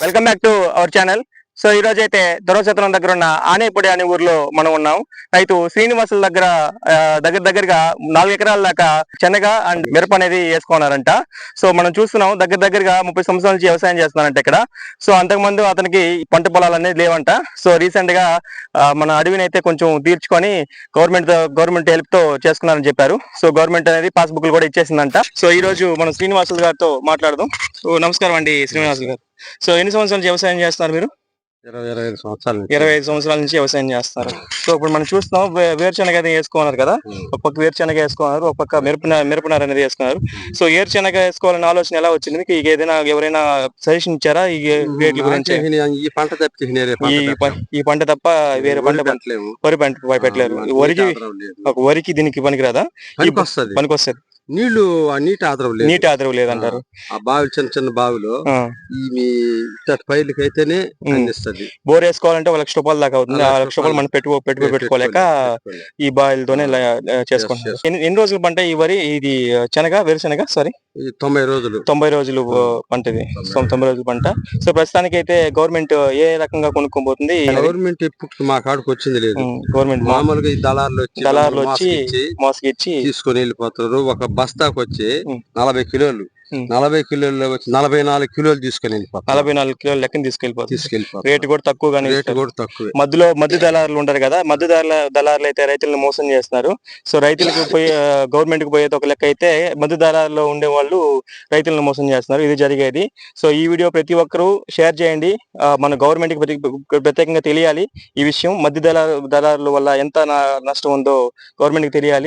Welcome back to our channel. So ఈ రోజు అయితే ధర్మసత్రం దగ్గర ఉన్న ఆనేపొడి అనే ఊర్లో మనం ఉన్నాం. రైతు శ్రీనివాసుల దగ్గర దగ్గరగా 4 ఎకరాల దాకా శనగ అండ్ మిరప అనేది వేసుకున్నారంట. సో మనం చూస్తున్నాం దగ్గరగా 30 సంవత్సరాల నుంచి వ్యవసాయం చేస్తున్నారంట ఇక్కడ. సో అంతకుముందు అతనికి పంట పొలాలు అనేది లేవంట. సో రీసెంట్ గా మన అడవిని అయితే కొంచెం తీర్చుకొని గవర్నమెంట్ హెల్ప్ తో చేసుకున్నారని చెప్పారు. సో గవర్నమెంట్ అనేది పాస్బుక్లు కూడా ఇచ్చేసిందంట. సో ఈ రోజు మనం శ్రీనివాసులు గారితో మాట్లాడదాం. సో నమస్కారం అండి శ్రీనివాసులు గారు. సో ఎన్ని సంవత్సరాల నుంచి వ్యవసాయం చేస్తున్నారు మీరు? 25 సంవత్సరాలు 25 సంవత్సరాల నుంచి వ్యవసాయం చేస్తారు. సో ఇప్పుడు మనం చూస్తున్నాం వేరుశనగ అయితే వేసుకున్నారు కదా. ఒక పక్క వేరుశనగ వేసుకున్నారు, ఒక పక్క మిరపనార అనేది వేసుకున్నారు. సో వేరుశనగ వేసుకోవాలనే ఆలోచన ఎలా వచ్చింది మీకు? ఏదైనా ఎవరైనా సజెషన్ ఇచ్చారా ఈ రేట్ల గురించి? ఈ పంట తప్ప ఈ పంట తప్ప వేరే పంట వరి పంట పెట్టలేరు. వరికి దీనికి పనికిరాదా? పనికొస్తుంది. నీటి ఆదరవు లేదంటారు. ఆ బావిలు చిన్న బావిలో ఈ పైర్లకి అయితేనే అందిస్తుంది. బోర్ వేసుకోవాలంటే 1 లక్ష రూపాయలు దాకా అవుతుంది. 1 లక్ష రూపాయలు మనం పెట్టుకోలేక ఈ బావిలతోనే చేసుకుంటాం. ఎన్ని రోజులు పంట ఈ వరి? ఇది వేరుశనగ 90 రోజులు పంట. ఇది 90 రోజులు పంట. సో ప్రస్తుతానికి అయితే గవర్నమెంట్ ఏ రకంగా కొనుక్కోబోతుంది? గవర్నమెంట్ ఇప్పుడు మా కాడికి వచ్చింది లేదు. గవర్నమెంట్ మామూలుగా ఈ దళారులు వచ్చి మోసగిచ్చి తీసుకొని వెళ్ళిపోతారు. ఒక బస్తాకు వచ్చి 40 కిలోలు 40 కిలోలు వచ్చి 44 కిలోలు తీసుకొని వెళ్ళిపోతారు. 44 కిలోలు లెక్కన తీసుకెళ్ళిపోతారు. రేటు కూడా తక్కువగానే. మధ్య దళారులు ఉంటారు కదా, దళారులు అయితే రైతులను మోసం చేస్తున్నారు. సో రైతులకు గవర్నమెంట్ కి పోయేది ఒక లెక్క అయితే, మధ్య దళారులో ఉండే వాళ్ళు రైతులను మోసం చేస్తున్నారు. ఇది జరిగేది. సో ఈ వీడియో ప్రతి ఒక్కరూ షేర్ చేయండి. మన గవర్నమెంట్ కి ప్రత్యేకంగా తెలియాలి ఈ విషయం. మధ్య దళారుల వల్ల ఎంత నష్టం ఉందో గవర్నమెంట్ కి తెలియాలి.